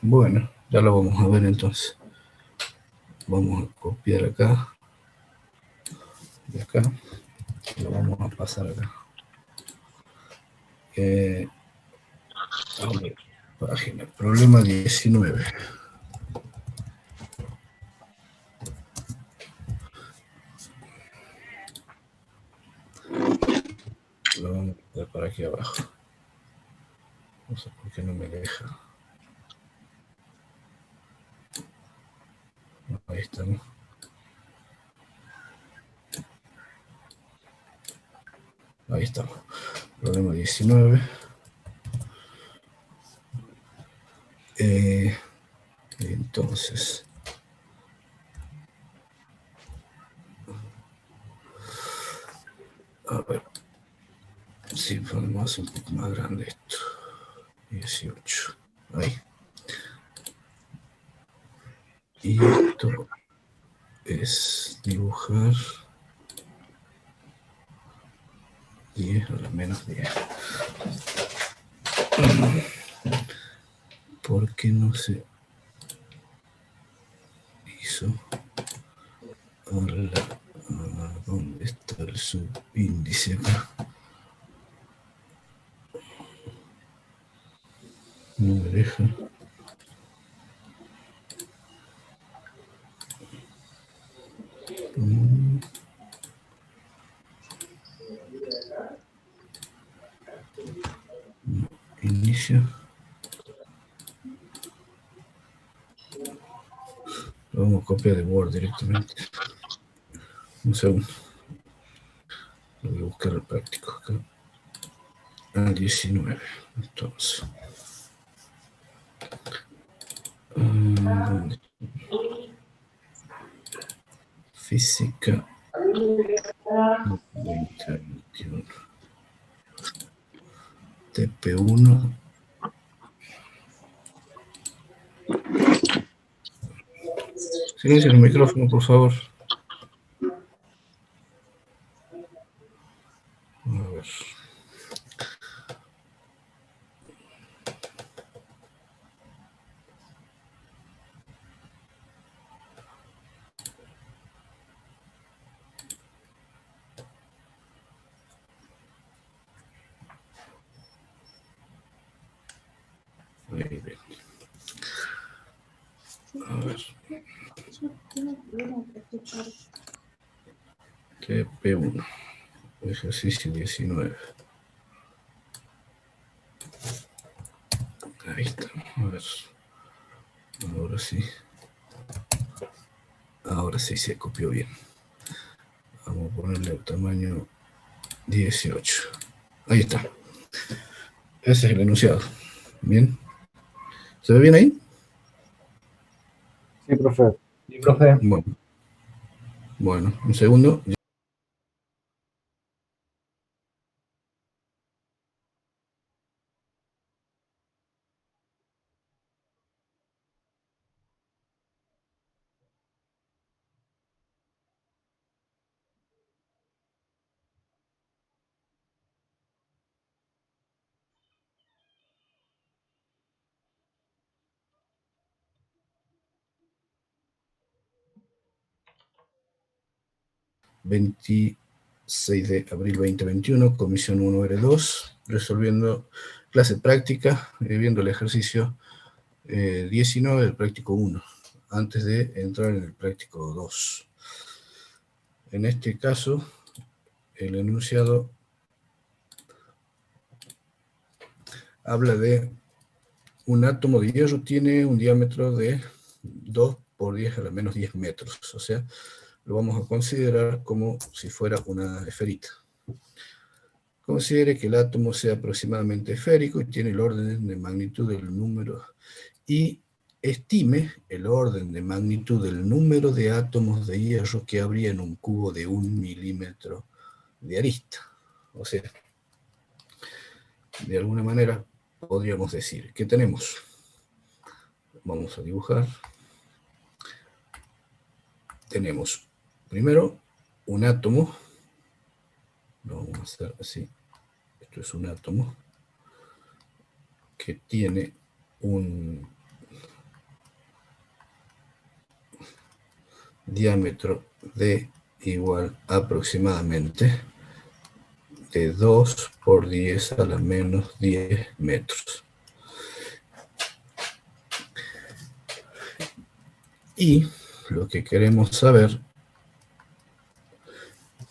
Bueno, ya lo vamos a ver entonces. Vamos a copiar acá, de acá, lo vamos a pasar acá. A ver, página, problema 19. Lo vamos a poner para aquí abajo. No sé por qué no me deja. Ahí estamos. Ahí estamos. Problema 19. Entonces, a ver, si ponemos un poco más grande esto. 18. Ahí. Y esto es dibujar 10 a la menos 10. ¿Por qué no se hizo? ¿Dónde está el subíndice acá? No me deja. Inicio. Lo vamos a copiar de Word directamente. Un segundo. Voy a buscar el práctico acá. 19. Entonces. ¿Dónde? Física 2021. TP1. Silencio el micrófono, por favor. A ver. Ahí ven. A ver. TP1. Ejercicio 19. Ahí está. A ver. Ahora sí. Ahora sí se copió bien. Vamos a ponerle el tamaño 18. Ahí está. Ese es el enunciado. Bien. ¿Se ve bien ahí? Sí, profe. Sí, profe. Bueno, un segundo. 26 de abril 2021, comisión 1R2, resolviendo clase práctica, viendo el ejercicio 19 del práctico 1, antes de entrar en el práctico 2. En este caso, el enunciado habla de un átomo de hierro tiene un diámetro de 2 por 10 a la menos 10 metros, o sea, lo vamos a considerar como si fuera una esferita. Considere que el átomo sea aproximadamente esférico y tiene el orden de magnitud del número y estime el orden de magnitud del número de átomos de hierro que habría en un cubo de 1 milímetro de arista. O sea, de alguna manera podríamos decir que tenemos, vamos a dibujar, tenemos primero un átomo, lo vamos a hacer así, esto es un átomo que tiene un diámetro D igual aproximadamente de 2 por 10 a la menos 10 metros. Y lo que queremos saber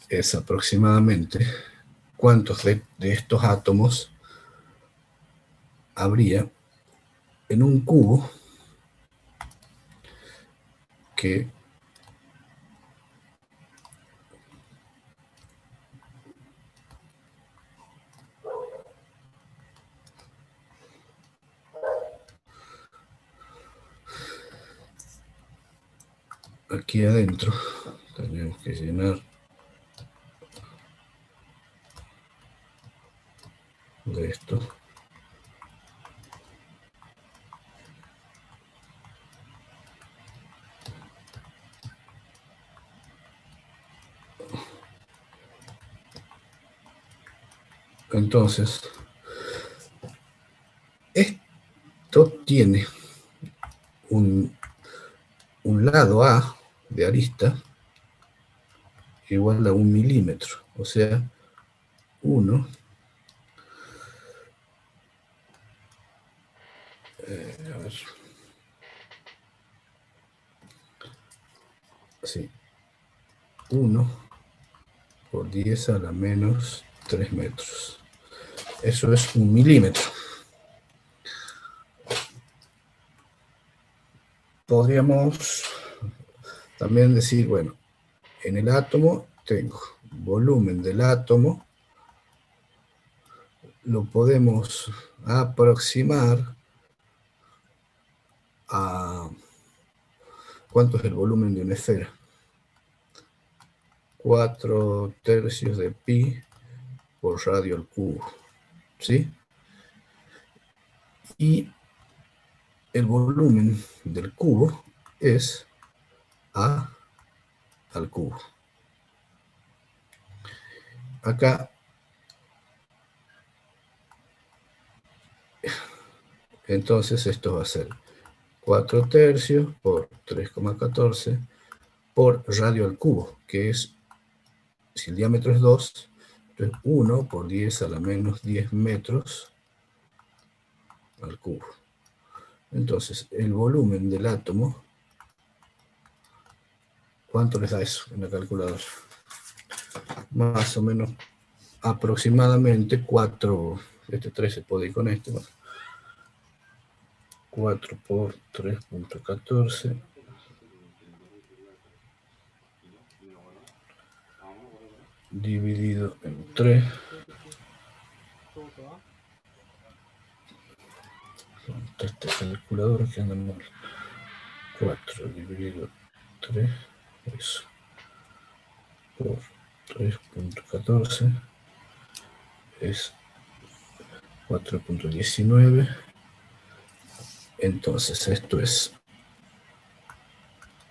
es aproximadamente cuántos de estos átomos habría en un cubo que aquí adentro tenemos que llenar de esto. Entonces, esto tiene un lado A de arista igual a 1 milímetro, o sea, 1, a ver, sí, 1 por 10 a la menos 3 metros. Eso es 1 milímetro. Podríamos también decir, bueno, en el átomo tengo volumen del átomo, lo podemos aproximar a ¿cuánto es el volumen de una esfera? 4 tercios de pi por radio al cubo, ¿sí? Y el volumen del cubo es A al cubo. Acá, entonces esto va a ser 4 tercios por 3,14 por radio al cubo, que es, si el diámetro es 2, entonces 1 por 10 a la menos 10 metros al cubo. Entonces, el volumen del átomo, ¿cuánto les da eso en la calculadora? Más o menos, aproximadamente 4, este 3 se puede ir con este, bueno, 4 por 3,14 dividido en 3. Esta calculadora que anda mal. 4 dividido 3, eso, por 3,14 es 4,19. Entonces esto es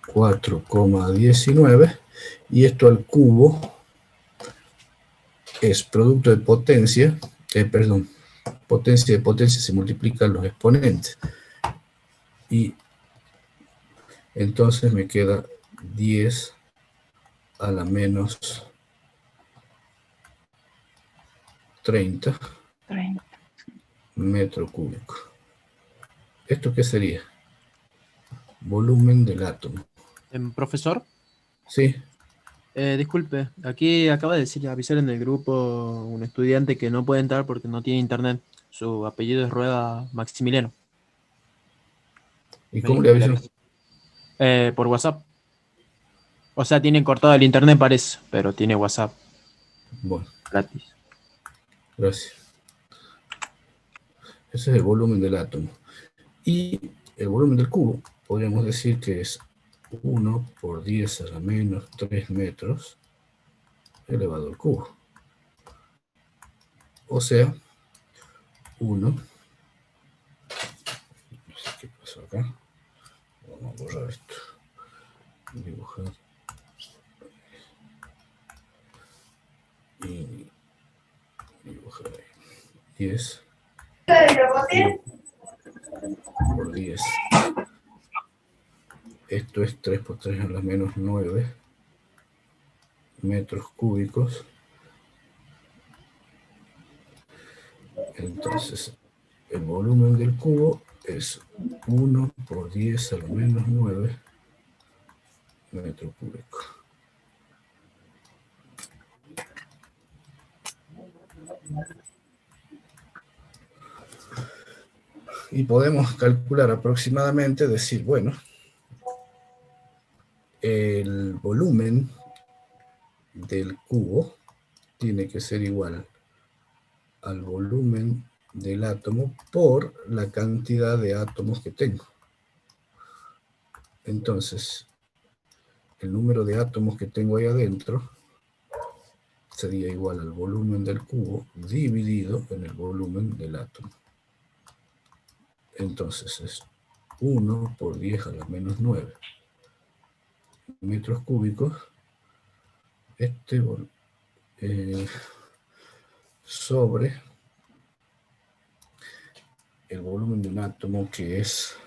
4,19 y esto al cubo es producto de potencia, perdón, potencia de potencia se multiplican los exponentes. Y entonces me queda 10 a la menos 30 metro cúbico. ¿Esto qué sería? Volumen del átomo. Profesor, Sí, disculpe, aquí acaba de decir, avisar en el grupo un estudiante que no puede entrar porque no tiene internet. Su apellido es Rueda Maximiliano. ¿y Me cómo dijo le que le aviso? avise. Por WhatsApp. O sea, tiene cortado el internet, parece, pero tiene WhatsApp Bueno, gratis. gracias. Ese es el volumen del átomo. Y el volumen del cubo, podríamos decir que es 1 por 10 a la menos 3 metros elevado al cubo. O sea, 1, no sé qué pasó acá, vamos a borrar esto, dibujar, y dibujar ahí, 10 por 10 Esto es 3 por 3 a la menos 9 metros cúbicos. Entonces, el volumen del cubo es 1 por 10 a la menos 9 metros cúbicos. Y podemos calcular aproximadamente, decir, bueno, el volumen del cubo tiene que ser igual al volumen del átomo por la cantidad de átomos que tengo. Entonces, el número de átomos que tengo ahí adentro sería igual al volumen del cubo dividido en el volumen del átomo. Entonces es 1 por 10 a la menos 9 metros cúbicos sobre el volumen de un átomo, que es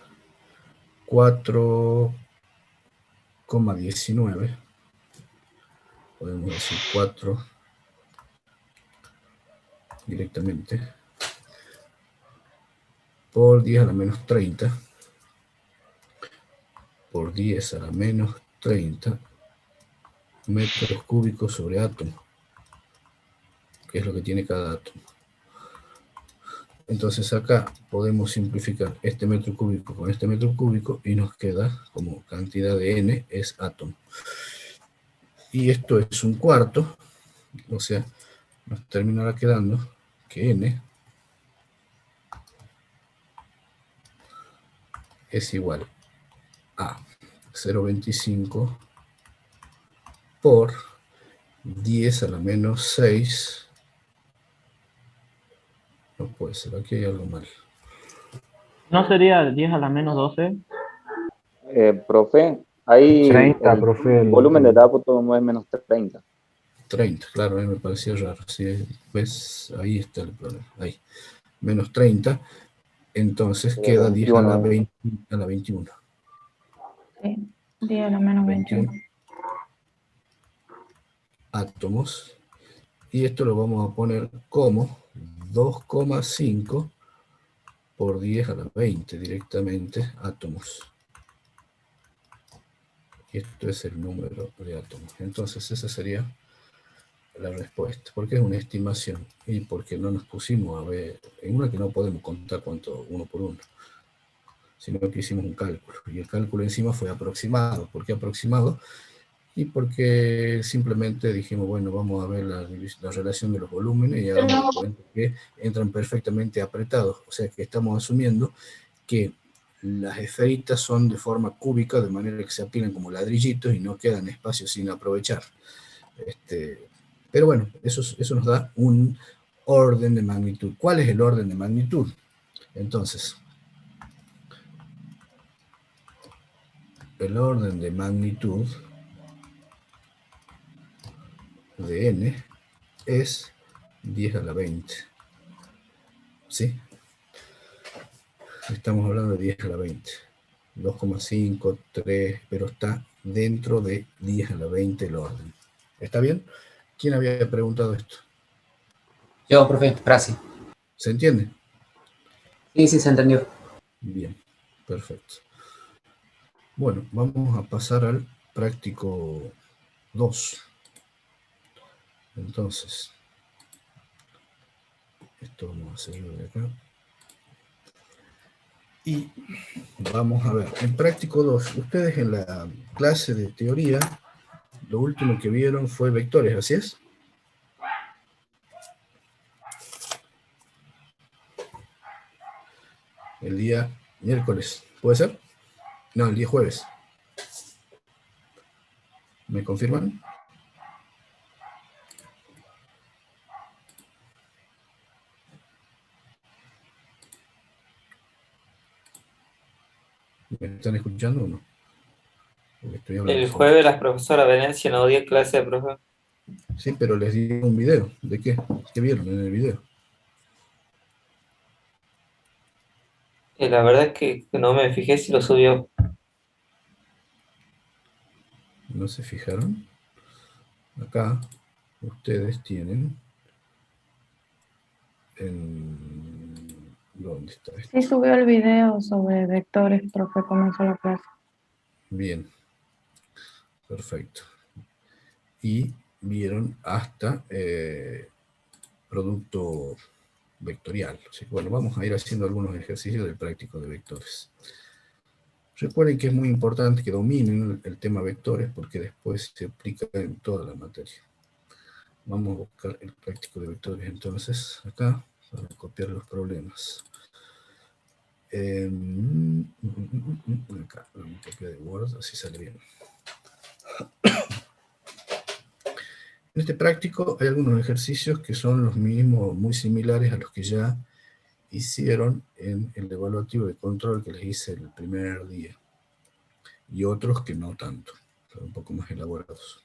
4,19. Podemos decir 4 directamente por 10 a la menos 30 por 10 a la menos 30 metros cúbicos sobre átomo, que es lo que tiene cada átomo. Entonces acá podemos simplificar este metro cúbico con este metro cúbico y nos queda como cantidad de n es átomo. Y esto es un cuarto, o sea, nos terminará quedando que n es igual a 0,25 por 10 a la menos 6. No puede ser, aquí hay algo mal. ¿No sería 10 a la menos 12? Profe, ahí 30, el profe. volumen del átomo es menos 30. 30, claro, me parecía raro. ¿Sí? ¿Ves? Ahí está el problema. Ahí. Menos 30. Entonces queda 10 a la 21. 20, a la 21. Sí, 10 a la menos 21. Átomos. Y esto lo vamos a poner como 2,5 por 10 a la 20 directamente átomos. Y esto es el número de átomos. Entonces esa sería la respuesta, porque es una estimación y porque no nos pusimos a ver, en una que no podemos contar cuánto uno por uno, sino que hicimos un cálculo, y el cálculo encima fue aproximado. ¿Por qué aproximado? Y porque simplemente dijimos, bueno, vamos a ver la relación de los volúmenes y damos cuenta que entran perfectamente apretados, o sea que estamos asumiendo que las esferitas son de forma cúbica, de manera que se apilan como ladrillitos y no quedan espacios sin aprovechar. Pero bueno, eso nos da un orden de magnitud. ¿Cuál es el orden de magnitud? Entonces, el orden de magnitud de n es 10 a la 20. ¿Sí? Estamos hablando de 10 a la 20. 2,5, 3, pero está dentro de 10 a la 20 el orden. ¿Está bien? ¿Quién había preguntado esto? Yo, profe, gracias. ¿Se entiende? Sí, sí, se entendió. Bien, perfecto. Bueno, vamos a pasar al práctico 2. Entonces, esto vamos a hacerlo de acá. Y vamos a ver, en práctico 2, ustedes en la clase de teoría, lo último que vieron fue vectores, ¿así es? El día miércoles, ¿puede ser? No, el día jueves. ¿Me confirman? ¿Me están escuchando o no? Porque estoy hablando El solo. jueves la profesora Venecia no dio clase, profe. Sí, pero les di un video. ¿De qué? ¿Qué vieron en el video? La verdad es que no me fijé si lo subió. ¿No se fijaron? Acá ustedes tienen ¿dónde está esto? Sí subió el video sobre vectores, profe, comenzó la clase. Bien, perfecto. Y vieron hasta producto vectorial. Así que, bueno, vamos a ir haciendo algunos ejercicios del práctico de vectores. Recuerden que es muy importante que dominen el tema vectores porque después se aplica en toda la materia. Vamos a buscar el práctico de vectores entonces acá para copiar los problemas. Acá, una copia de Word, así sale bien. En este práctico hay algunos ejercicios que son los mismos, muy similares a los que ya hicieron en el evaluativo de control que les hice el primer día. Y otros que no tanto, son un poco más elaborados.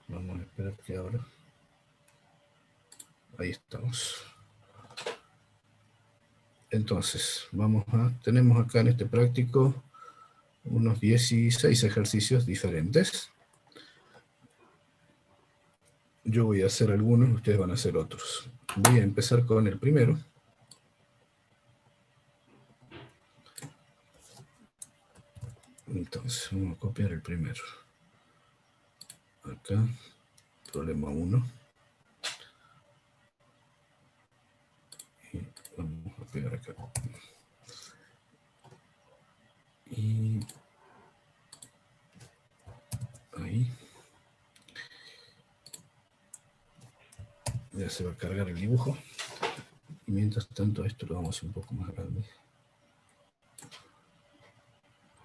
Vamos a esperar que abra. Ahí estamos. Entonces, tenemos acá en este práctico unos 16 ejercicios diferentes. Yo voy a hacer algunos, ustedes van a hacer otros. Voy a empezar con el primero. Entonces, vamos a copiar el primero. Acá, problema 1. Y vamos a pegar acá. Y ahí. Ya se va a cargar el dibujo. Y mientras tanto esto lo vamos a hacer un poco más grande.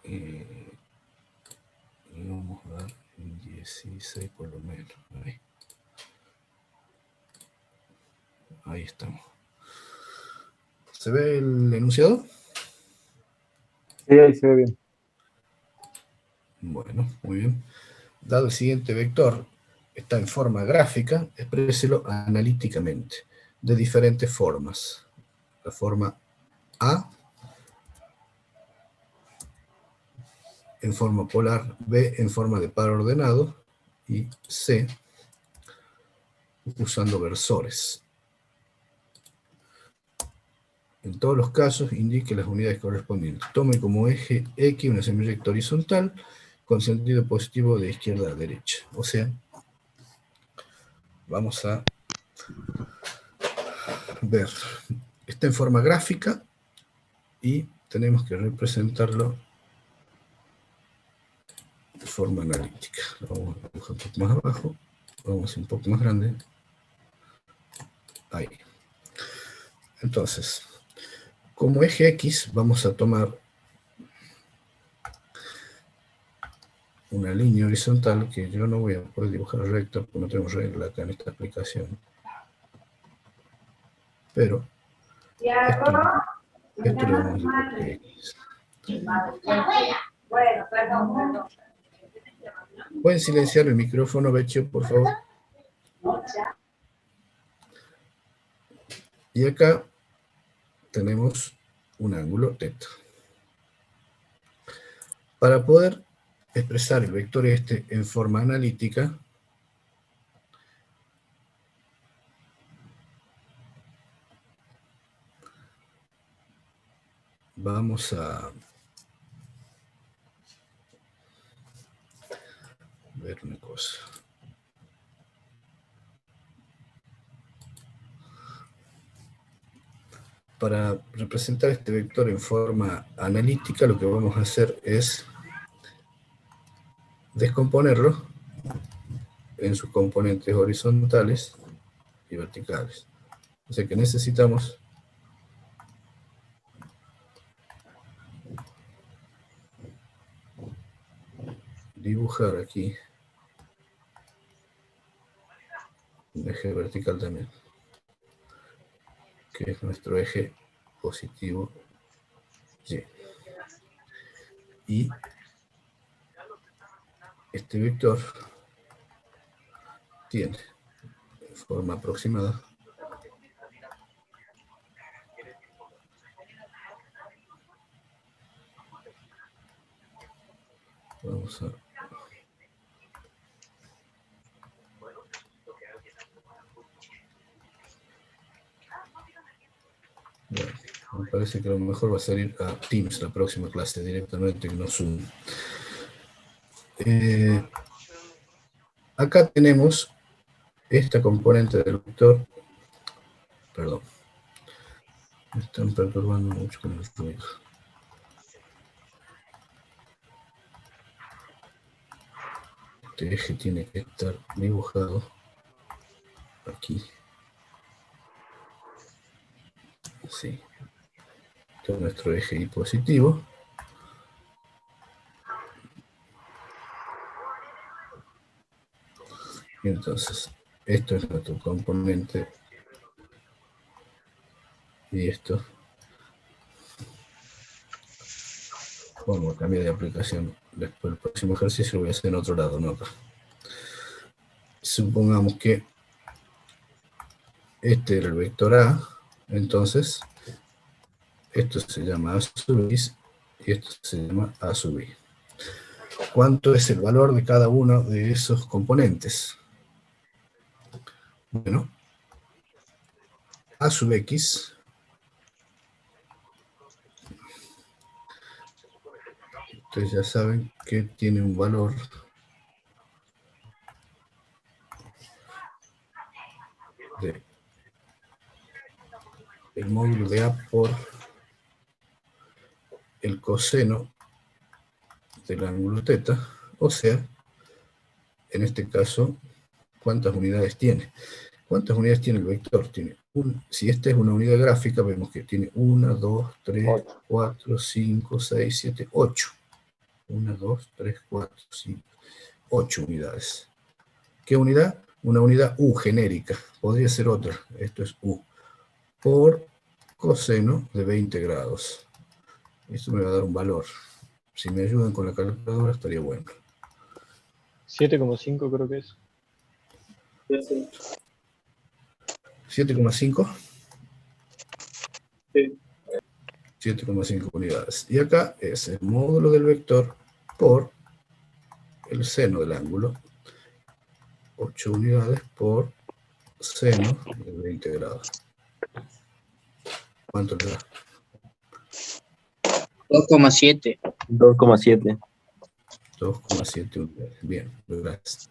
Y vamos a dar 16 por lo menos. Ahí estamos. ¿Se ve el enunciado? Sí, ahí se ve bien. Bueno, muy bien. Dado el siguiente vector está en forma gráfica, expréselo analíticamente, de diferentes formas. La forma A, en forma polar, B en forma de par ordenado, y C, usando versores. En todos los casos, indique las unidades correspondientes. Tome como eje X una semirecta horizontal con sentido positivo de izquierda a derecha. O sea, vamos a ver. Está en forma gráfica y tenemos que representarlo de forma analítica. Lo vamos a dibujar un poco más abajo. Lo vamos a hacer un poco más grande. Ahí. Entonces, como eje X vamos a tomar una línea horizontal que yo no voy a poder dibujar recta porque no tenemos regla acá en esta aplicación. Pero esto le vamos a decir X. ¿Pueden silenciar el micrófono, Beccio, por favor? Y acá tenemos un ángulo θ. Para poder expresar el vector este en forma analítica, vamos a ver una cosa. Para representar este vector en forma analítica, lo que vamos a hacer es descomponerlo en sus componentes horizontales y verticales. O sea que necesitamos dibujar aquí un eje vertical también, que es nuestro eje positivo Y. Y este vector tiene, en forma aproximada, Vamos a... Bueno, me parece que lo mejor va a ser ir a Teams la próxima clase directamente, no Zoom. Acá tenemos esta componente del vector. Perdón. Me están perturbando mucho con el ruido. Este eje tiene que estar dibujado aquí. Sí. Este es nuestro eje Y positivo. Y entonces, esto es nuestro componente. Y esto. Vamos a cambiar de aplicación. Después el próximo ejercicio lo voy a hacer en otro lado, ¿no? Supongamos que este era el vector A. Entonces, esto se llama A sub I y esto se llama A sub I. ¿Cuánto es el valor de cada uno de esos componentes? Bueno, A sub X ustedes ya saben que tiene un valor de el módulo de A por el coseno del ángulo θ, o sea, en este caso, ¿cuántas unidades tiene? ¿Cuántas unidades tiene el vector? Si esta es una unidad gráfica, vemos que tiene 1, 2, 3, 4, 5, 6, 7, 8. 1, 2, 3, 4, 5, 8 unidades. ¿Qué unidad? Una unidad U genérica. Podría ser otra. Esto es U. Por coseno de 20 grados. Esto me va a dar un valor. Si me ayudan con la calculadora estaría bueno. 7,5 creo que es. 7,5. Sí. 7,5 unidades. Y acá es el módulo del vector por el seno del ángulo. 8 unidades por seno de 20 grados. ¿Cuánto le da? 2,7. 2,7. 2,7 unidades. Bien, gracias.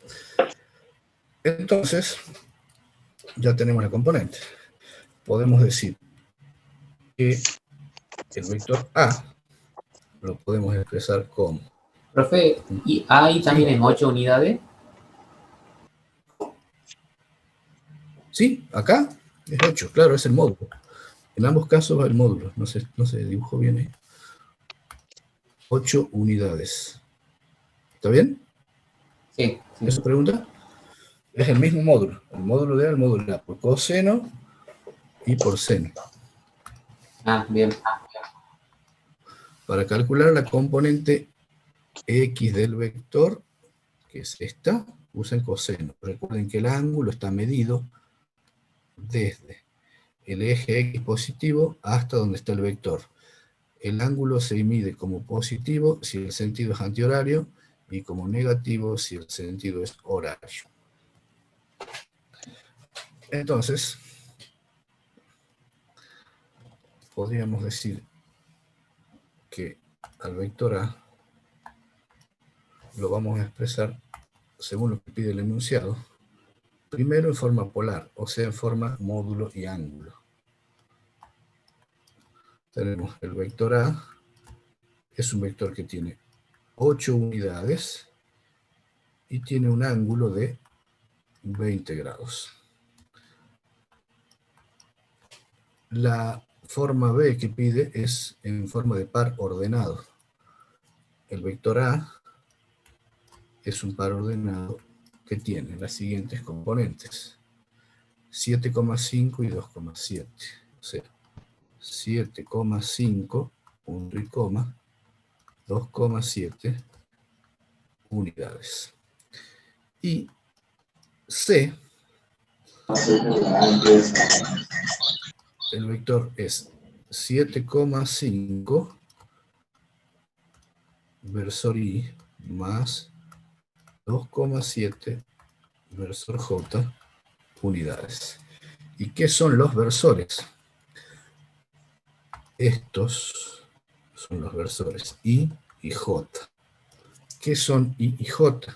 Entonces, ya tenemos la componente. Podemos decir que el vector A lo podemos expresar como... Profe, ¿y hay también en 8 unidades? Sí, acá es 8, claro, es el módulo. En ambos casos va el módulo, no se dibujó bien ahí. 8 unidades. ¿Está bien? Sí. ¿Esa pregunta? Es el mismo módulo. El módulo de A, el módulo de A, por coseno y por seno. Ah, bien. Para calcular la componente X del vector, que es esta, usen coseno. Recuerden que el ángulo está medido desde el eje X positivo hasta donde está el vector. El ángulo se mide como positivo si el sentido es antihorario y como negativo si el sentido es horario. Entonces, podríamos decir que al vector A lo vamos a expresar según lo que pide el enunciado, primero en forma polar, o sea, en forma módulo y ángulo. Tenemos el vector A, es un vector que tiene 8 unidades y tiene un ángulo de 20 grados. La forma B que pide es en forma de par ordenado. El vector A es un par ordenado que tiene las siguientes componentes: 7,5 y 2,7. O sea, 7,5 punto y coma, 2,7 unidades. Y C, el vector es 7,5 versor I más 2,7 versor J unidades. ¿Y qué son los versores? Estos son los versores I y J. ¿Qué son I y J?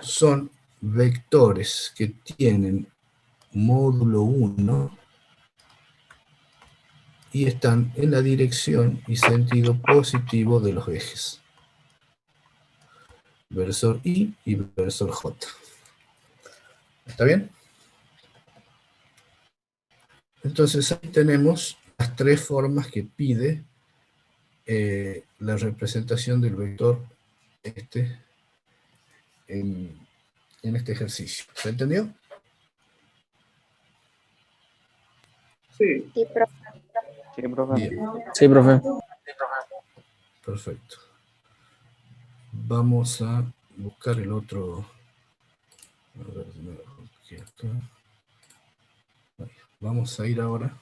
Son vectores que tienen módulo 1 y están en la dirección y sentido positivo de los ejes. Versor I y versor J. ¿Está bien? Entonces ahí tenemos las tres formas que pide la representación del vector en este ejercicio. ¿Se entendió? Sí, profe. Sí, profe. Bien, Sí, profe. perfecto. Vamos a buscar el otro. A ver, aquí acá. Vamos a ir ahora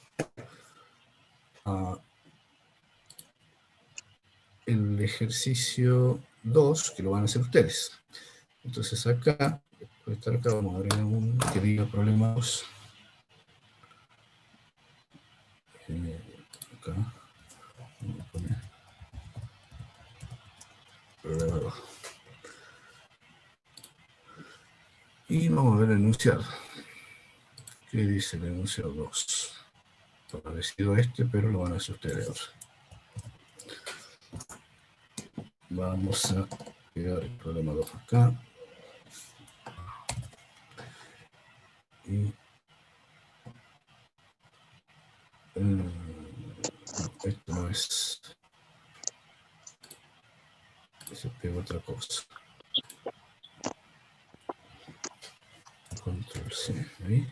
a el ejercicio 2, que lo van a hacer ustedes. Entonces acá, por estar acá, vamos a agregar un que diga problema 2. Acá. Vamos a poner problema 2. Y vamos a ver el enunciado. ¿Qué dice el enunciado 2? Parecido a este, pero lo van a hacer ustedes ahora. Vamos a pegar el problema 2 acá. Y no, esto no es. Se pega otra cosa. Control C, ahí.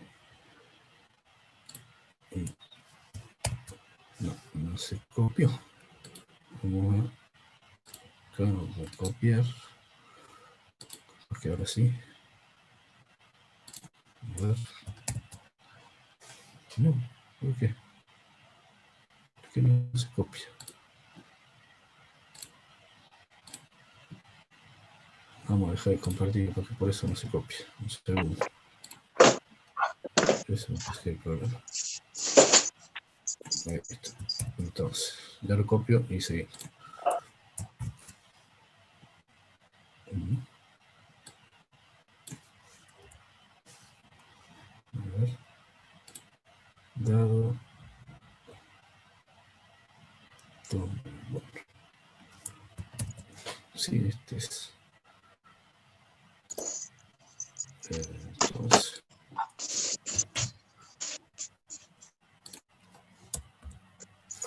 Y no se copió. Vamos a, acá vamos a copiar. Porque ahora sí. A ver. No, ¿por qué? ¿Por qué no se copia? Vamos a dejar de compartir porque por eso no se copia. Un segundo. Eso es el problema. Ahí está. Entonces, ya lo copio y seguimos. A ver. Dado. Bueno. Sí, este es. Entonces.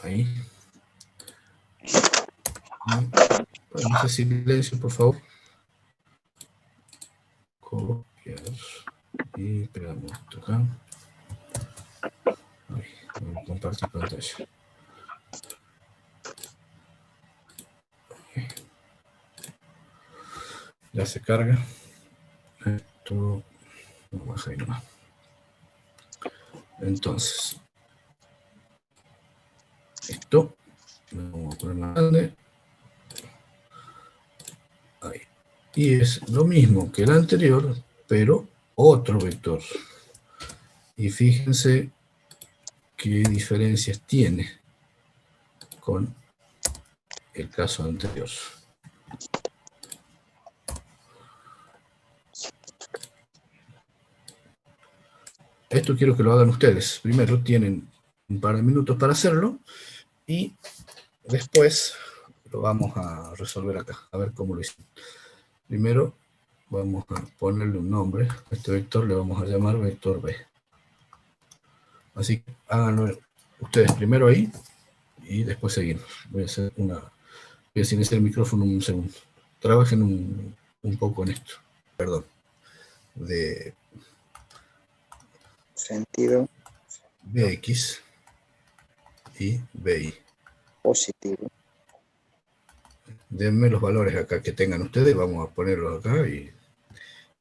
Ahí. Vamos a silencio, por favor. Copiar. Y pegamos esto acá. Ahí, voy a compartir pantalla. Ya se carga. Esto lo baja ahí nomás. Entonces, esto lo vamos a poner más grande. Ahí. Y es lo mismo que el anterior, pero otro vector. Y fíjense qué diferencias tiene con el caso anterior. Esto quiero que lo hagan ustedes. Primero tienen un par de minutos para hacerlo y después lo vamos a resolver acá, a ver cómo lo hicimos. Primero vamos a ponerle un nombre. A este vector le vamos a llamar vector B. Así que háganlo ustedes primero ahí y después seguimos. Voy a silenciar el micrófono un segundo. Trabajen un poco en esto. Perdón. De Sentido Bx y Bi. positivo. Denme los valores acá que tengan ustedes, vamos a ponerlos acá y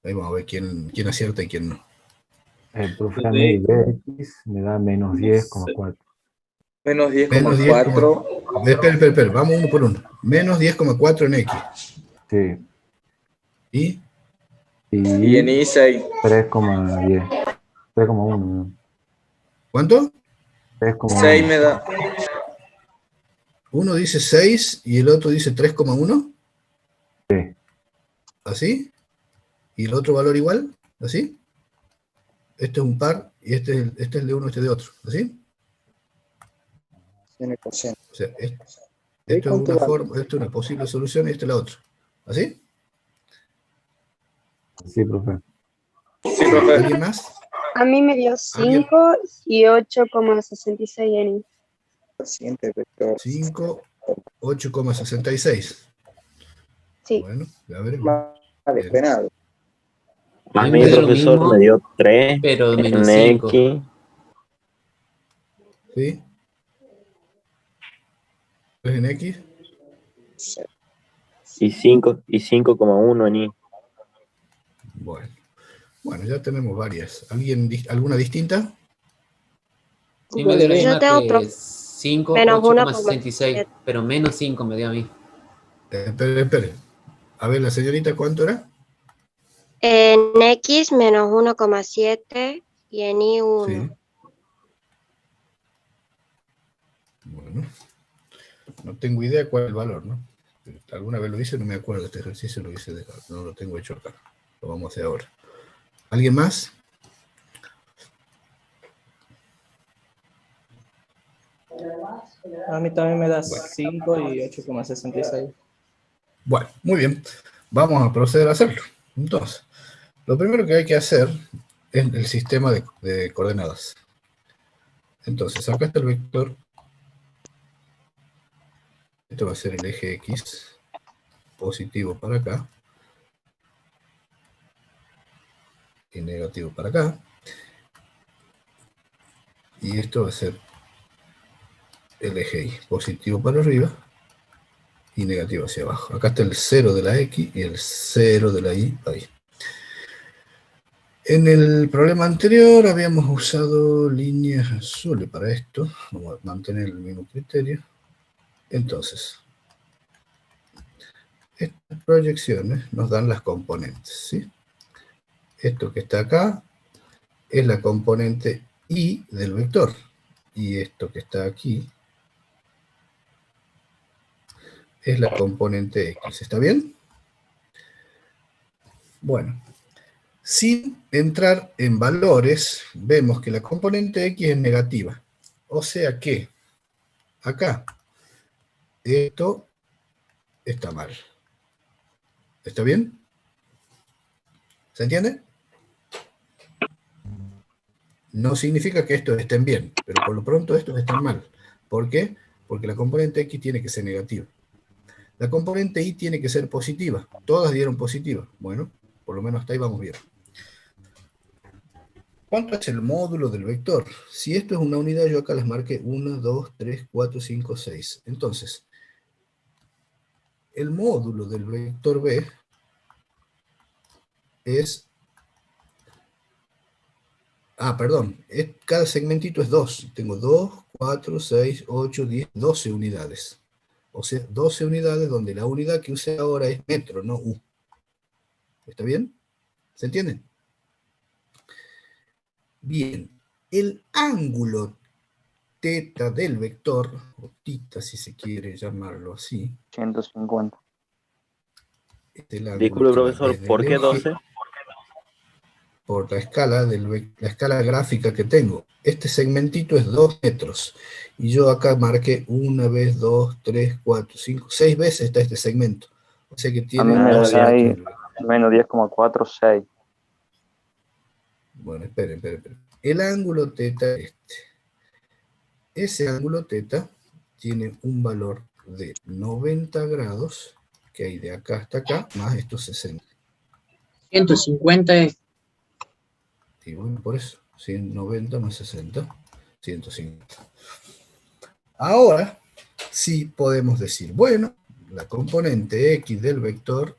ahí vamos a ver quién acierta y quién no. El profe a mí Bx me da menos 10,4. Menos Menos 10,4. Espera, vamos uno por uno. Menos 10,4 en X. Sí. ¿Y? Y en Y Y 6. 3,10. 3,1. ¿Cuánto? 6 3,1. me da. Uno dice 6 y el otro dice 3,1. Sí. ¿Así? ¿Y el otro valor igual? ¿Así? Este es un par y este es el de uno, este es de otro. ¿Así? 100%. O sea, ¿Y esto es cuánto una vale? forma, esto es una posible solución y esta es la otra. ¿Así? Sí, profe. Sí, Bien. profe. ¿Alguien más? A mí me dio ¿Alguien? 5 y 8,66 en Paciente vector. 5, 8,66. Sí. Bueno, ya veremos. Vale, Bien. penado. A mí Me me dio lo profesor me mismo, dio 3 pero menos en 5. X ¿Sí? ¿3 en X? y 5,1 en Y. Bueno, ya tenemos varias. ¿Alguna distinta? A mí me dio la Yo misma tengo que 5, menos 8,66, 1,7. pero menos 5 me dio a mí. Espere. A ver, la señorita, ¿cuánto era? En X menos 1,7 y en Y 1. Sí. Bueno, no tengo idea cuál es el valor, ¿no? Alguna vez lo hice, no me acuerdo. Este ejercicio lo hice, no lo tengo hecho acá. Lo vamos a hacer ahora. ¿Alguien más? A mí también me da 5 y 8,66. Bueno, muy bien. Vamos a proceder a hacerlo. Entonces, lo primero que hay que hacer es el sistema de coordenadas. Entonces, acá está el vector. Esto va a ser el eje X, positivo para acá, y negativo para acá. Y esto va a ser el eje Y, positivo para arriba y negativo hacia abajo. Acá está el 0 de la X y el 0 de la Y ahí. En el problema anterior habíamos usado líneas azules para esto. Vamos a mantener el mismo criterio. Entonces, estas proyecciones nos dan las componentes, ¿sí? Esto que está acá es la componente Y del vector. Y esto que está aquí es la componente X. ¿Está bien? Bueno, sin entrar en valores, vemos que la componente X es negativa. O sea que acá esto está mal. ¿Está bien? ¿Se entiende? No significa que estos estén bien, pero por lo pronto estos están mal. ¿Por qué? Porque la componente X tiene que ser negativa. La componente Y tiene que ser positiva. Todas dieron positiva. Bueno, por lo menos hasta ahí vamos bien. ¿Cuánto es el módulo del vector? Si esto es una unidad, yo acá les marqué 1, 2, 3, 4, 5, 6. Entonces, el módulo del vector B es... perdón, cada segmentito es 2. Tengo 2, 4, 6, 8, 10, 12 unidades. O sea, 12 unidades donde la unidad que usé ahora es metro, no U. ¿Está bien? ¿Se entiende? Bien, el ángulo teta del vector, o tita si se quiere llamarlo así, 150. es el ángulo Disculpe, que va profesor, desde ¿por el qué eje 12? por la escala, la escala gráfica que tengo. Este segmentito es 2 metros. Y yo acá marqué 1 vez, 2, 3, 4, 5, 6 veces está este segmento. O sea que A tiene mí me 12 da metros ahí el vector. menos 10,4, 6. Bueno, esperen. El ángulo teta es este. Ese ángulo teta tiene un valor de 90 grados, que hay de acá hasta acá, más estos 60. 150 es. Y bueno, por eso, 190 más 60, 150. Ahora, sí podemos decir, bueno, la componente X del vector,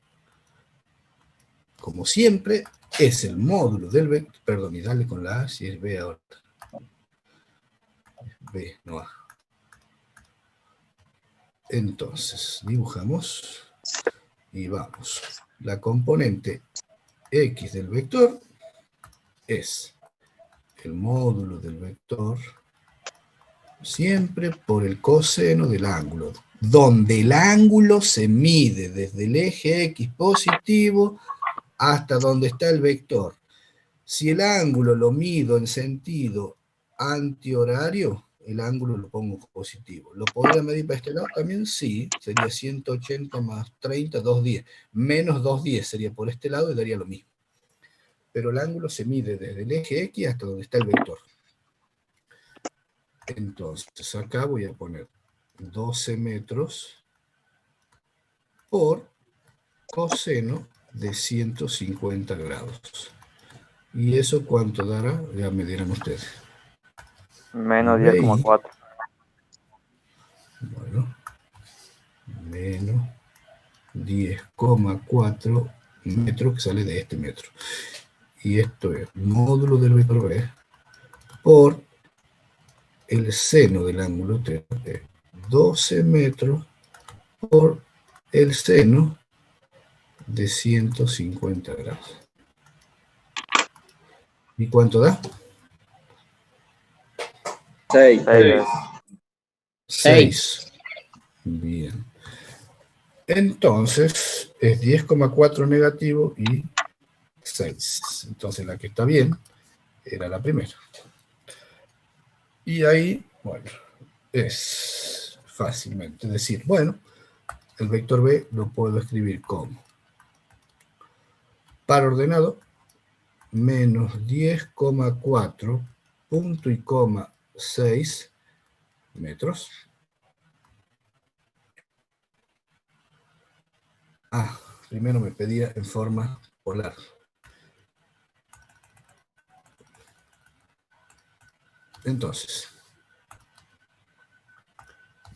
como siempre, es el módulo del vector, perdón, y dale con la A si es B ahora. B, no A. Entonces, dibujamos y vamos. La componente X del vector es el módulo del vector siempre por el coseno del ángulo, donde el ángulo se mide desde el eje X positivo hasta donde está el vector. Si el ángulo lo mido en sentido antihorario, el ángulo lo pongo positivo. ¿Lo podría medir para este lado también? Sí, sería 180 más 30, 210. Menos 210 sería por este lado y daría lo mismo. Pero el ángulo se mide desde el eje X hasta donde está el vector. Entonces, acá voy a poner 12 metros por coseno de 150 grados. ¿Y eso cuánto dará? Ya me dirán ustedes. Menos 10,4. Bueno, menos 10,4 metros que sale de este metro. Y esto es módulo del vector B por el seno del ángulo θ, 12 metros por el seno de 150 grados. ¿Y cuánto da? 6. 6. Bien. Entonces, es 10,4 negativo y 6. Entonces, la que está bien era la primera. Y ahí, bueno, es fácilmente decir, bueno, el vector B lo puedo escribir como par ordenado menos 10,4 punto y coma 6 metros. Ah, primero me pedía en forma polar. Entonces,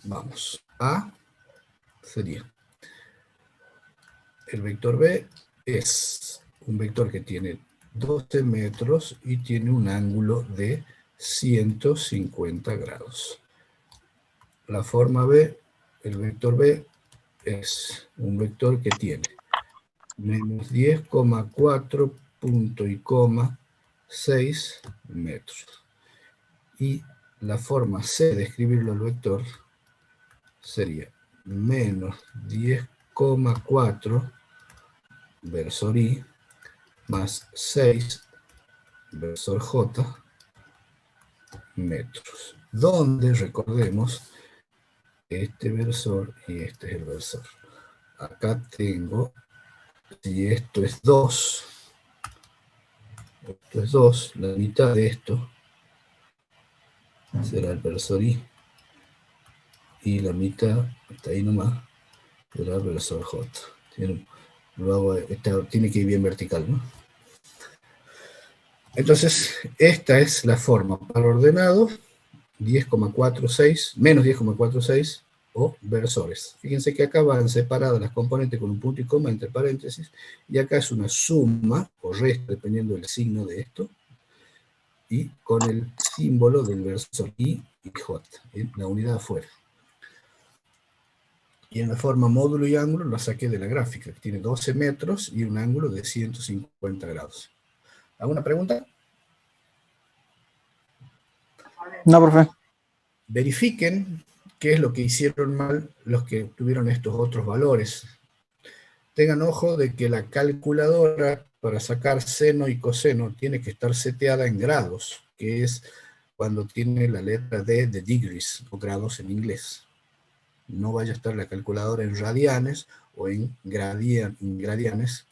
vamos. A sería, el vector B es un vector que tiene 12 metros y tiene un ángulo de 150 grados. La forma B, el vector B es un vector que tiene menos 10,4 punto y coma 6 metros. Y la forma C de escribirlo al vector sería menos 10,4 versor I más 6 versor J metros. Donde, recordemos, este versor y este es el versor. Acá tengo, si esto es 2, esto es 2, la mitad de esto será el versor I. Y la mitad, hasta ahí nomás, será el versor J. Tiene que ir bien vertical, ¿no? Entonces, esta es la forma para ordenado, 10,46, menos 10,46, o versores. Fíjense que acá van separadas las componentes con un punto y coma entre paréntesis, y acá es una suma, o resta, dependiendo del signo de esto, y con el símbolo del versor I y J, la unidad afuera. Y en la forma módulo y ángulo lo saqué de la gráfica, que tiene 12 metros y un ángulo de 150 grados. ¿Alguna pregunta? No, profe. Verifiquen qué es lo que hicieron mal los que tuvieron estos otros valores. Tengan ojo de que la calculadora para sacar seno y coseno tiene que estar seteada en grados, que es cuando tiene la letra D de degrees, o grados en inglés. No vaya a estar la calculadora en radianes o en gradianes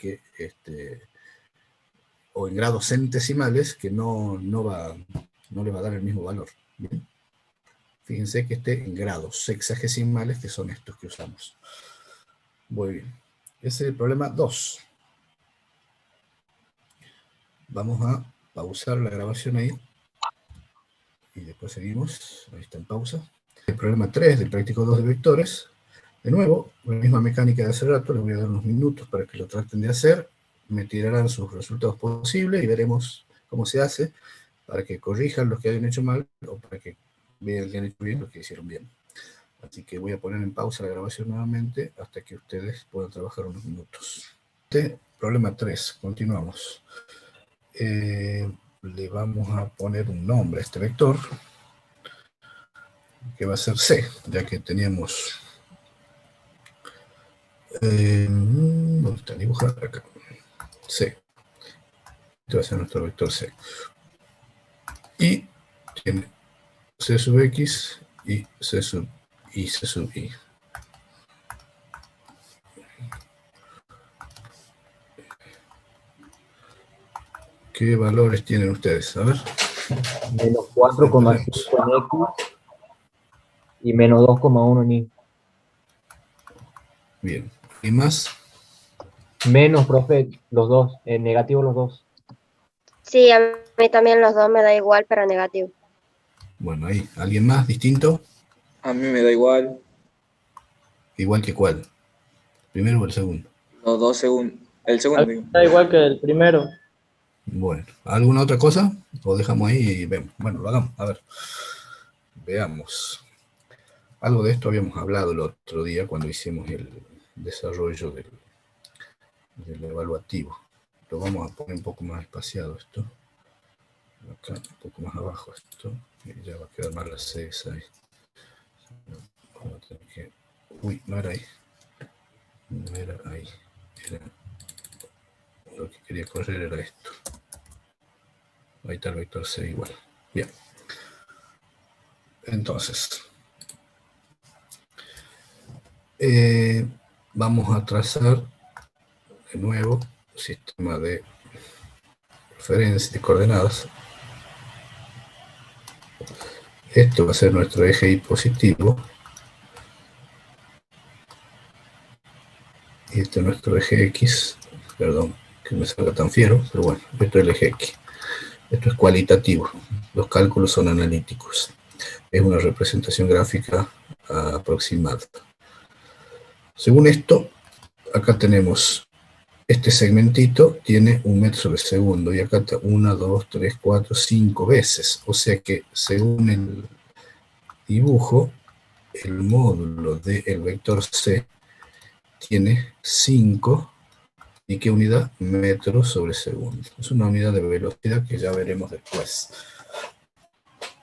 o en grados centesimales, que no le va a dar el mismo valor. ¿Bien? Fíjense que esté en grados sexagesimales, que son estos que usamos. Muy bien. Ese es el problema 2. Vamos a pausar la grabación ahí. Y después seguimos. Ahí está en pausa. El problema 3 del práctico 2 de vectores. De nuevo, la misma mecánica de hace rato. Les voy a dar unos minutos para que lo traten de hacer. Me tirarán sus resultados posibles y veremos cómo se hace para que corrijan los que hayan hecho mal o para que vean que han hecho bien los que hicieron bien. Así que voy a poner en pausa la grabación nuevamente hasta que ustedes puedan trabajar unos minutos. Problema 3, continuamos. Le vamos a poner un nombre a este vector, que va a ser C, ya que teníamos... ¿dónde está dibujado? Acá. C. Este va a ser nuestro vector C. Y tiene C sub X y C sub I. ¿Qué valores tienen ustedes? A ver. Menos 4,5 en X y menos 2,1 en Y. Bien. ¿Y más? Menos, profe, los dos, negativo los dos. Sí, a mí también los dos me da igual, pero negativo. Bueno, ahí. ¿Alguien más distinto? A mí me da igual. ¿Igual que cuál? ¿Primero o el segundo? Los dos segundos. El segundo, digo. Da igual que el primero. Bueno, ¿alguna otra cosa? Lo dejamos ahí y vemos. Bueno, lo hagamos. A ver. Veamos. Algo de esto habíamos hablado el otro día cuando hicimos el desarrollo del evaluativo. Lo vamos a poner un poco más espaciado esto. Acá, un poco más abajo esto. Y ya va a quedar más la C ahí. Vamos a tener que... Uy, no era ahí. No era ahí. Era... Lo que quería correr era esto. Ahí está el vector C igual. Bien. Entonces, vamos a trazar de nuevo sistema de referencia de coordenadas. Esto va a ser nuestro eje Y positivo. Y este es nuestro eje X. Perdón que me salga tan fiero, pero bueno, esto es el eje X. Esto es cualitativo. Los cálculos son analíticos. Es una representación gráfica aproximada. Según esto, acá tenemos este segmentito, tiene 1 metro sobre segundo, y acá está 1, 2, 3, 4, 5 veces. O sea que, según el dibujo, el módulo del vector C tiene 5, ¿y qué unidad? Metros sobre segundo. Es una unidad de velocidad que ya veremos después.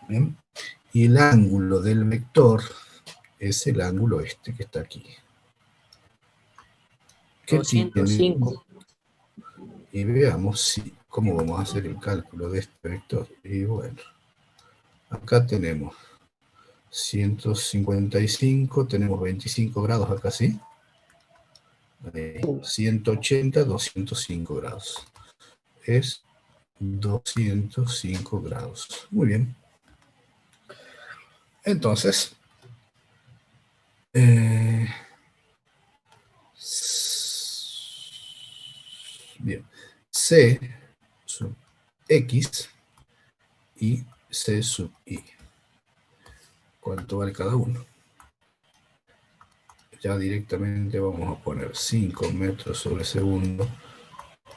Bien. Y el ángulo del vector es el ángulo este que está aquí. ¿Qué 205. Y veamos cómo vamos a hacer el cálculo de este vector. Y bueno, acá tenemos 155, tenemos 25 grados acá, ¿sí? 180, 205 grados. Es 205 grados. Muy bien. Entonces, bien, C sub X y C sub Y. ¿Cuánto vale cada uno? Ya directamente vamos a poner 5 metros sobre segundo,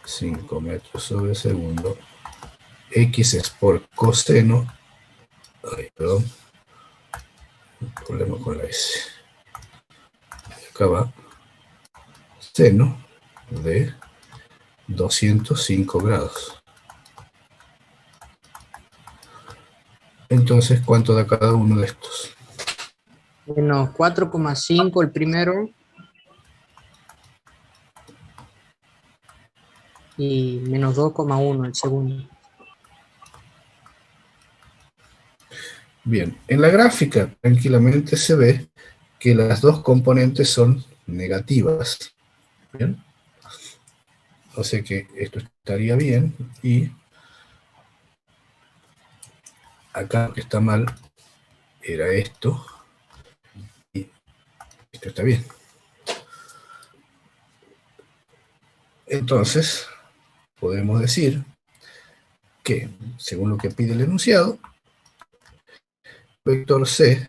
5 metros sobre segundo. X es por coseno. Ay, perdón. Un problema con la S. Acá va seno de 205 grados. Entonces, ¿cuánto da cada uno de estos? Menos 4,5 el primero. Y menos 2,1 el segundo. Bien, en la gráfica tranquilamente se ve que las dos componentes son negativas. Bien. O sea que esto estaría bien y acá lo que está mal era esto y esto está bien. Entonces, podemos decir que, según lo que pide el enunciado, vector C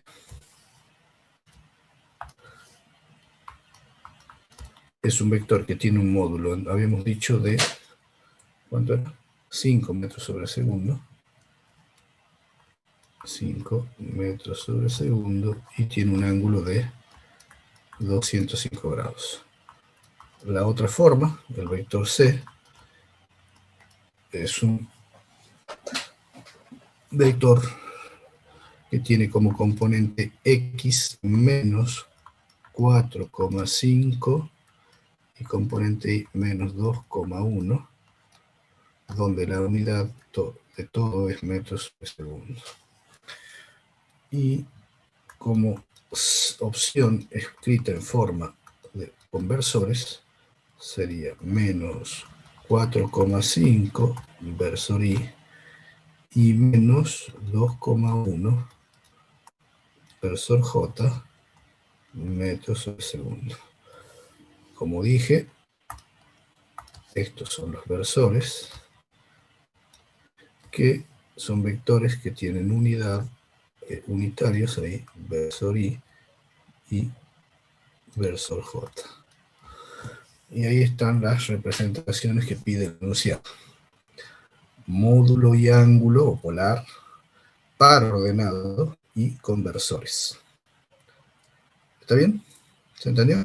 es un vector que tiene un módulo, habíamos dicho de, ¿cuánto era? 5 metros sobre segundo. 5 metros sobre segundo y tiene un ángulo de 205 grados. La otra forma, el vector C, es un vector que tiene como componente x menos 4,5 y componente y menos 2,1, donde la unidad de todo es metros por segundo. Y como opción escrita en forma de conversores, sería menos 4,5 versor i y menos 2,1 versor j metros por segundo. Como dije, estos son los versores, que son vectores que tienen unitarios ahí, versor i y versor j. Y ahí están las representaciones que pide el enunciado. Módulo y ángulo o polar, par ordenado y conversores. ¿Está bien? ¿Se entendió?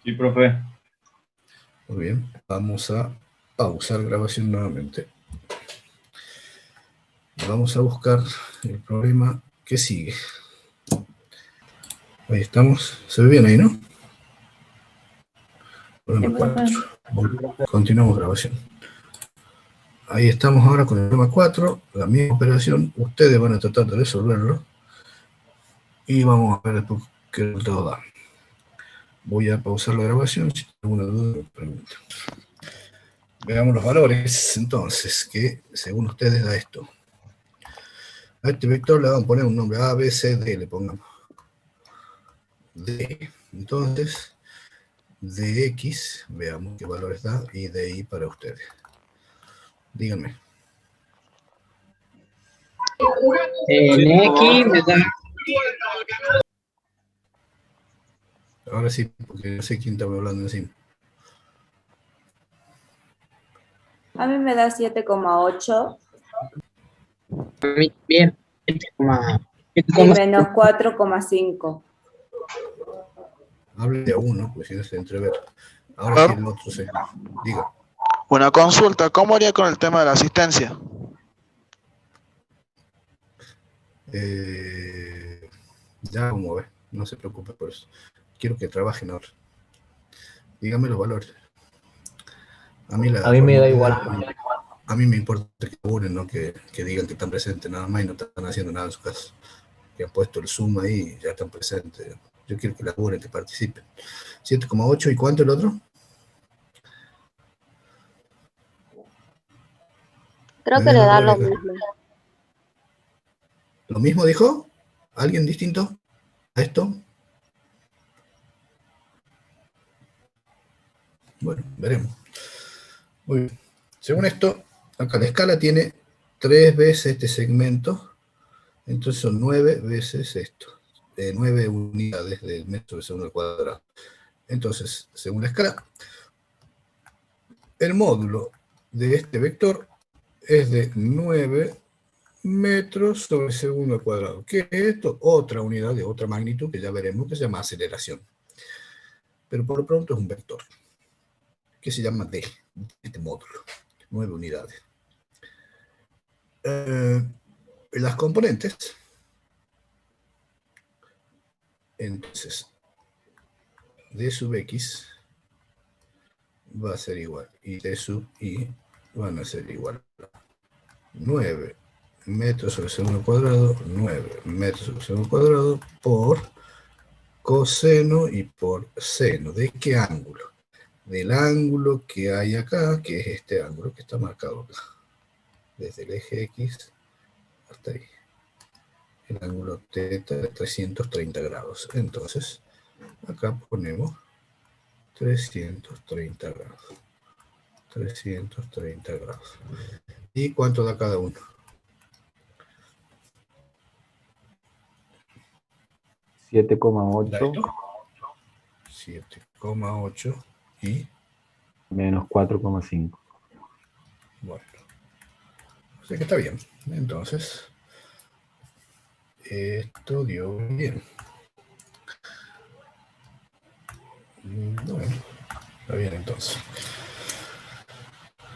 Sí, profe. Muy bien. Vamos a pausar grabación nuevamente. Vamos a buscar el problema que sigue. Ahí estamos. ¿Se ve bien ahí, no? Problema 4. Continuamos grabación. Ahí estamos ahora con el problema 4. La misma operación. Ustedes van a tratar de resolverlo. Y vamos a ver después qué resultado da. Voy a pausar la grabación. Si tengo alguna duda, me preguntan. Veamos los valores, entonces, que según ustedes da esto. A este vector le vamos a poner un nombre A, B, C, D, le pongamos. D. Entonces, de X, veamos qué valores da, y de Y para ustedes. Díganme. En X me da... Ahora sí, porque no sé quién está hablando encima. A mí me da 7,8. Bien. Y menos 4,5. Hable de a uno, pues si no se entrever. Ahora sí el otro se diga. Una consulta, ¿cómo haría con el tema de la asistencia? Ya como ve, no se preocupe por eso. Quiero que trabajen ahora. Dígame los valores. A mí me da igual. A mí me importa que laburen, no que digan que están presentes nada más y no están haciendo nada en su casa. Que han puesto el Zoom ahí y ya están presentes. Yo quiero que laburen, que participen. 7,8 ¿y cuánto el otro? Creo que le da lo mismo. ¿Lo mismo dijo? ¿Alguien distinto a esto? Bueno, veremos. Muy bien. Según esto, acá la escala tiene 3 veces este segmento, entonces son 9 veces esto. 9 unidades de metro de segundo al cuadrado. Entonces, según la escala, el módulo de este vector es de 9 metros sobre segundo al cuadrado. ¿Qué es esto? Otra unidad de otra magnitud que ya veremos, que se llama aceleración. Pero por lo pronto es un vector, que se llama D, este módulo. 9 unidades. Las componentes. Entonces, D sub X va a ser igual. Y D sub Y van a ser igual. 9 metros sobre segundo al cuadrado, 9 metros sobre segundo al cuadrado por coseno y por seno. ¿De qué ángulo? Del ángulo que hay acá, que es este ángulo que está marcado acá. Desde el eje X hasta ahí. El ángulo teta de 330 grados. Entonces, acá ponemos 330 grados. 330 grados. ¿Y cuánto da cada uno? 7,8. 7,8 y menos 4,5. bueno, O sea que está bien. Entonces, esto dio bien. Bueno, está bien entonces.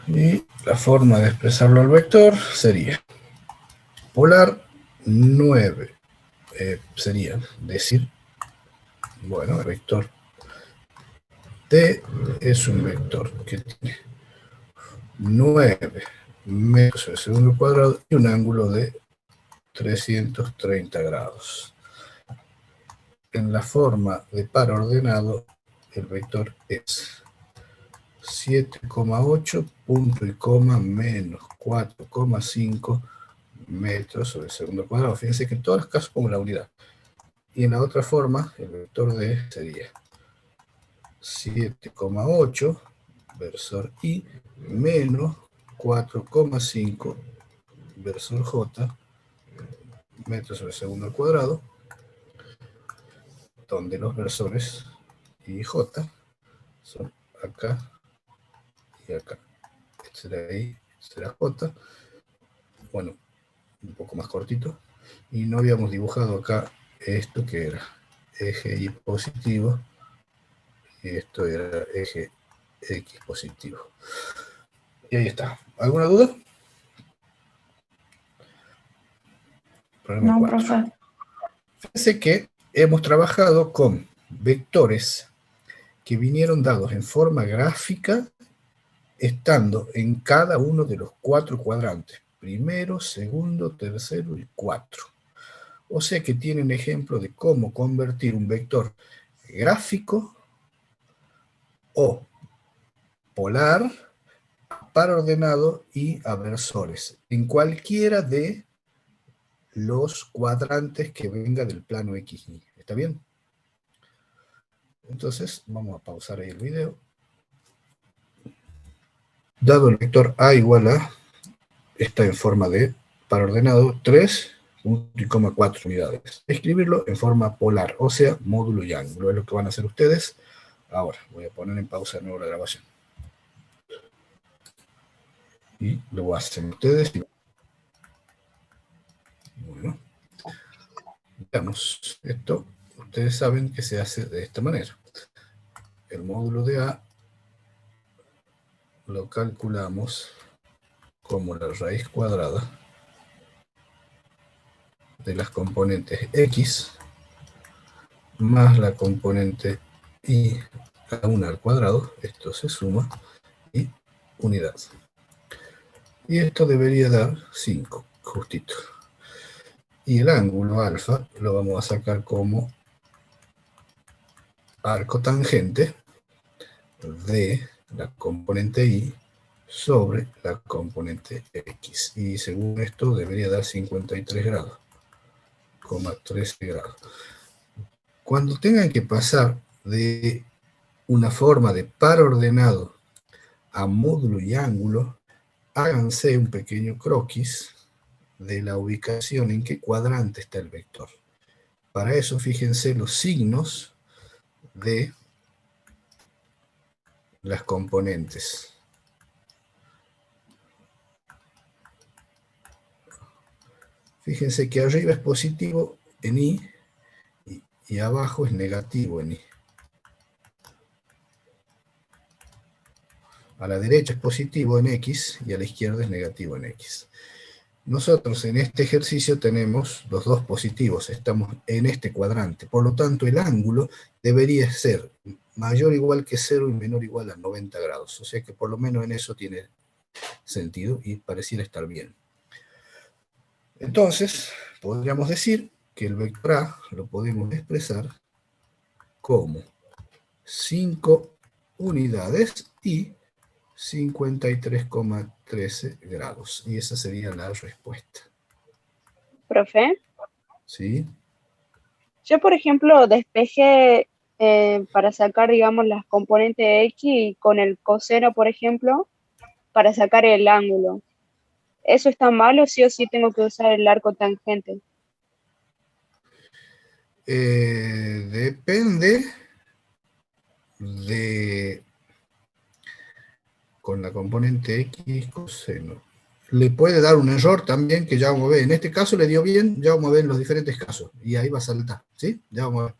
Y la forma de expresarlo al vector sería polar 9. Sería decir, bueno, el vector T es un vector que tiene 9 metros sobre segundo cuadrado y un ángulo de 330 grados. En la forma de par ordenado, el vector es 7,8 punto y coma menos 4,5 metros sobre segundo cuadrado. Fíjense que en todos los casos pongo la unidad. Y en la otra forma, el vector D sería 7,8 versor I menos 4,5 versor J metros sobre segundo al cuadrado, donde los versores I y J son acá y acá. Este será I, este será J. Bueno, un poco más cortito. Y no habíamos dibujado acá esto que era eje Y positivo y esto era eje X positivo. Y ahí está. ¿Alguna duda? Problema No, 4. profe. Fíjense que hemos trabajado con vectores que vinieron dados en forma gráfica estando en cada uno de los 4 cuadrantes. Primero, segundo, tercero y 4. O sea que tienen ejemplo de cómo convertir un vector gráfico o polar a par ordenado y a versores en cualquiera de los cuadrantes que venga del plano XY. ¿Está bien? Entonces, vamos a pausar ahí el video. Dado el vector A igual a, está en forma de par ordenado, 3,4 unidades. Escribirlo en forma polar, o sea, módulo y ángulo. Es lo que van a hacer ustedes. Ahora, voy a poner en pausa de nuevo la grabación. Y lo hacen ustedes. Bueno, veamos. Esto, ustedes saben que se hace de esta manera. El módulo de A lo calculamos como la raíz cuadrada de las componentes X más la componente Y a 1 al cuadrado. Esto se suma y unidad. Y esto debería dar 5, justito. Y el ángulo alfa lo vamos a sacar como arco tangente de la componente Y sobre la componente X. Y según esto debería dar 53 grados, 13 grados. Cuando tengan que pasar de una forma de par ordenado a módulo y ángulo, háganse un pequeño croquis de la ubicación en qué cuadrante está el vector. Para eso, fíjense los signos de las componentes. Fíjense que arriba es positivo en Y y abajo es negativo en Y. A la derecha es positivo en X y a la izquierda es negativo en X. Nosotros en este ejercicio tenemos los dos positivos, estamos en este cuadrante. Por lo tanto, el ángulo debería ser mayor o igual que 0 y menor o igual a 90 grados. O sea que por lo menos en eso tiene sentido y pareciera estar bien. Entonces, podríamos decir que el vector A lo podemos expresar como 5 unidades y 53,13 grados. Y esa sería la respuesta. Profe, ¿Sí? yo por ejemplo despejé para sacar, digamos, las componentes de X y con el coseno, por ejemplo, para sacar el ángulo. ¿Eso está mal o sí tengo que usar el arco tangente? Depende de... Con la componente X coseno. le puede dar un error también que ya vamos a ver. En este caso le dio bien, ya vamos a ver en los diferentes casos. Y ahí va a saltar, ¿sí? Ya vamos a ver.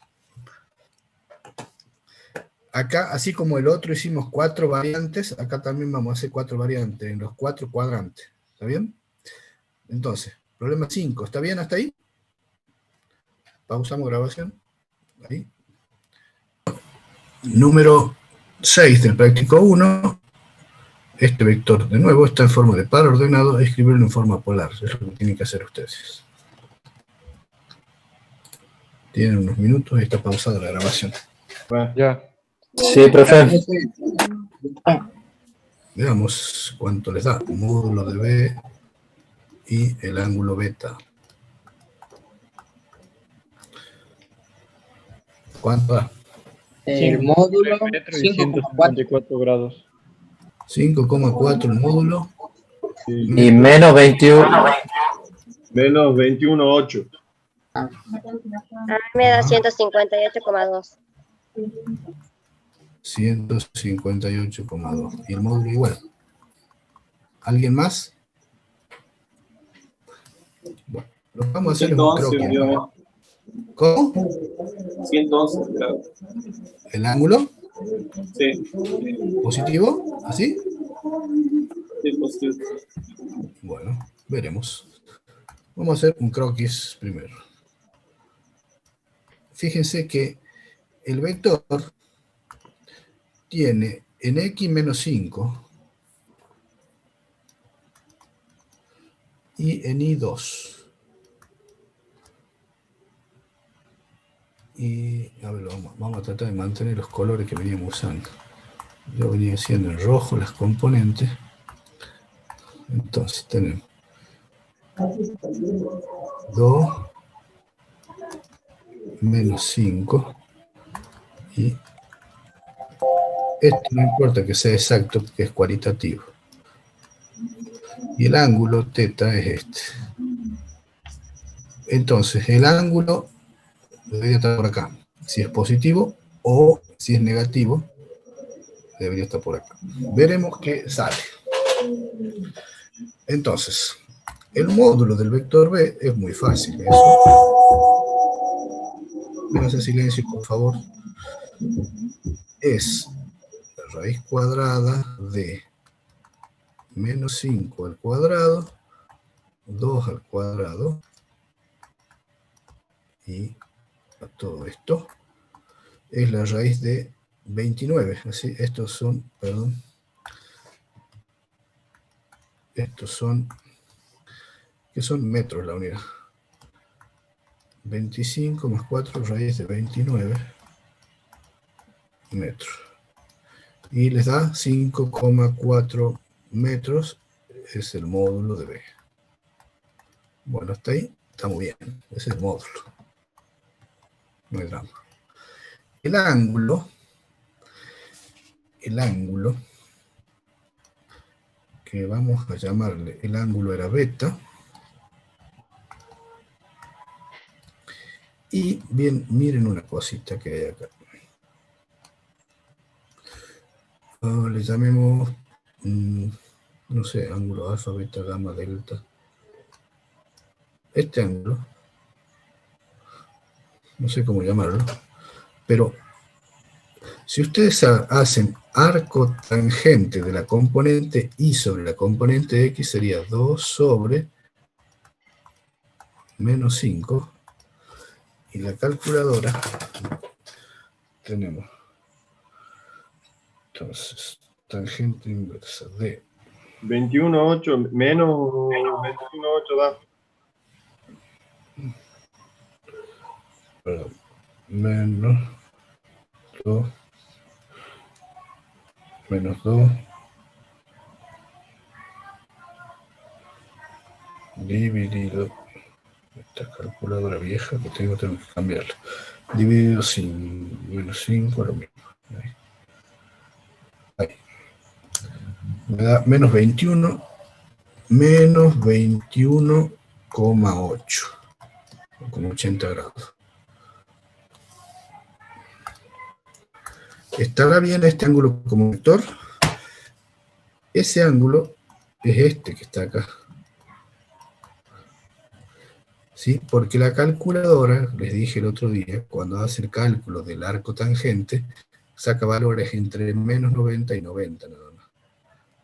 Acá, así como el otro hicimos 4 variantes, acá también vamos a hacer 4 variantes en los 4 cuadrantes. ¿Está bien? Entonces, problema 5. ¿Está bien hasta ahí? Pausamos grabación. Ahí. Número 6 del práctico 1. Este vector, de nuevo, está en forma de par ordenado, escribirlo en forma polar. Es lo que tienen que hacer ustedes. Tienen unos minutos y está pausada la grabación. Bueno, ya. Sí, profe. Veamos cuánto les da. Módulo de B y el ángulo beta. ¿Cuánto da? El módulo 154 grados. 5,4 el módulo. Y menos 21. Menos 21,8. A mí me da 158,2. 158,2. Y el módulo igual. ¿Alguien más? Bueno, lo que vamos a hacer es un croquis. ¿Cómo? 111 grados. ¿El ángulo? Sí. ¿Positivo? ¿Así? Sí, positivo. Bueno, veremos. Vamos a hacer un croquis primero. Fíjense que el vector tiene en x menos 5 y en y 2. Y a ver, vamos a tratar de mantener los colores que veníamos usando. Yo venía haciendo en rojo las componentes. Entonces tenemos 2 menos 5 y esto no importa que sea exacto porque es cualitativo. Y el ángulo θ es este. Entonces el ángulo debería estar por acá, si es positivo, o si es negativo, debería estar por acá. Veremos qué sale. Entonces, el módulo del vector B es muy fácil. Menos en silencio, por favor. Es la raíz cuadrada de menos 5 al cuadrado, 2 al cuadrado, y a todo esto es la raíz de 29. Así, estos son, perdón, estos son, que son metros la unidad. 25 más 4 raíz de 29 metros. Y les da 5,4 metros, es el módulo de B. Bueno, hasta ahí está muy bien, es el módulo. No hay drama. El ángulo, que vamos a llamarle, el ángulo era beta. Y bien, miren una cosita que hay acá. Le llamemos, no sé, ángulo alfa, beta, gamma, delta. Este ángulo, no sé cómo llamarlo, pero si ustedes hacen arco tangente de la componente y sobre la componente x, sería 2 sobre menos 5. Y la calculadora tenemos, entonces, tangente inversa de 21,8 menos 21,8 da. Perdón, menos 2 dividido, esta calculadora vieja que tengo que cambiarla, dividido sin menos 5, lo mismo. Ahí. Me da menos 21, menos 21,8, con 80 grados. ¿Estará bien este ángulo como vector? Ese ángulo es este que está acá. ¿Sí? Porque la calculadora, les dije el otro día, cuando hace el cálculo del arco tangente, saca valores entre menos 90 y 90 nada más.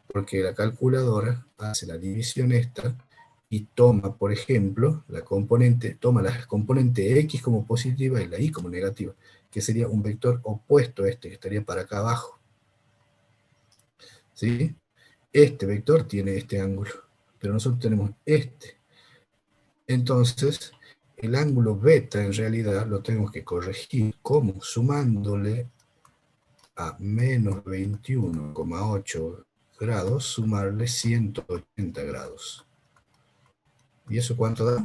Porque la calculadora hace la división esta y toma, por ejemplo, toma la componente X como positiva y la Y como negativa, que sería un vector opuesto a este, que estaría para acá abajo. ¿Sí? Este vector tiene este ángulo, pero nosotros tenemos este. Entonces, el ángulo beta en realidad lo tenemos que corregir, como sumándole a menos 21,8 grados, sumarle 180 grados. ¿Y eso cuánto da?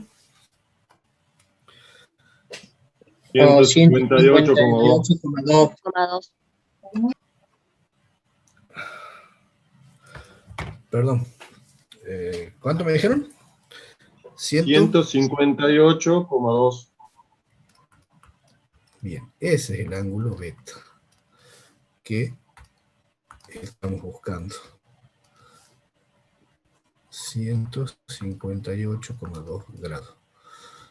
158,2. Perdón. ¿Cuánto me dijeron? 158,2. Bien, ese es el ángulo beta que estamos buscando. 158,2 grados.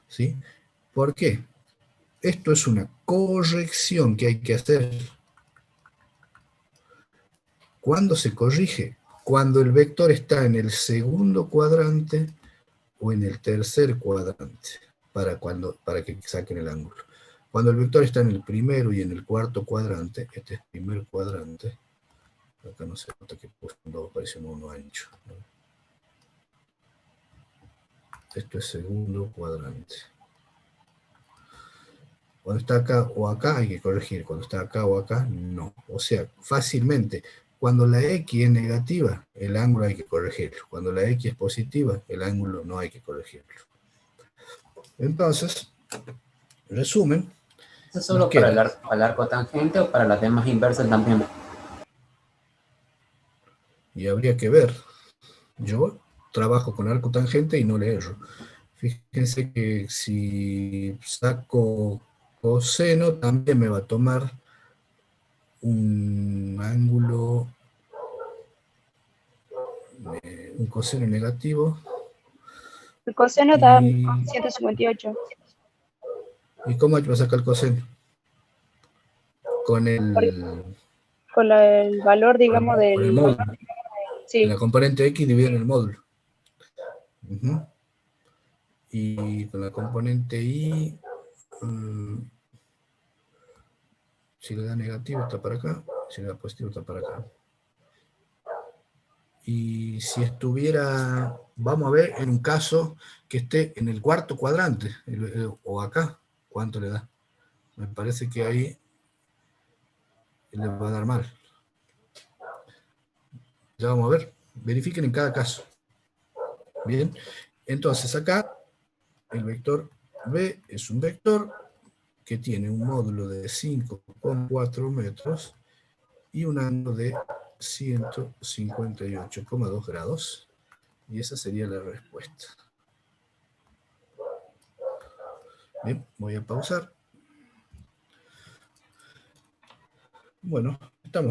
¿Sí? ¿Por qué? Esto es una corrección que hay que hacer. ¿Cuándo se corrige? Cuando el vector está en el segundo cuadrante o en el tercer cuadrante, para que saquen el ángulo. Cuando el vector está en el primero y en el cuarto cuadrante, este es primer cuadrante, acá no se nota que aparece un 1 ancho, ¿no? Esto es segundo cuadrante. Cuando está acá o acá hay que corregir, cuando está acá o acá, no. O sea, fácilmente, cuando la X es negativa, el ángulo hay que corregirlo. Cuando la X es positiva, el ángulo no hay que corregirlo. Entonces, resumen. ¿Eso es solo para el arco tangente o para las demás inversas también? Y habría que ver. Yo trabajo con arco tangente y no le erro. Fíjense que si saco coseno, también me va a tomar un ángulo, un coseno negativo. El coseno da 158. ¿Y cómo hay que sacar el coseno? Con el... Con el valor, digamos, con el módulo. Sí. La componente X divide en el módulo. Y con la componente Y, si le da negativo está para acá, si le da positivo está para acá. Y si estuviera, vamos a ver, en un caso que esté en el cuarto cuadrante, o acá, ¿cuánto le da? Me parece que ahí le va a dar mal. Ya vamos a ver, verifiquen en cada caso. Bien, entonces acá el vector B es un vector que tiene un módulo de 5,4 metros y un ángulo de 158,2 grados. Y esa sería la respuesta. Bien, voy a pausar. Bueno, estamos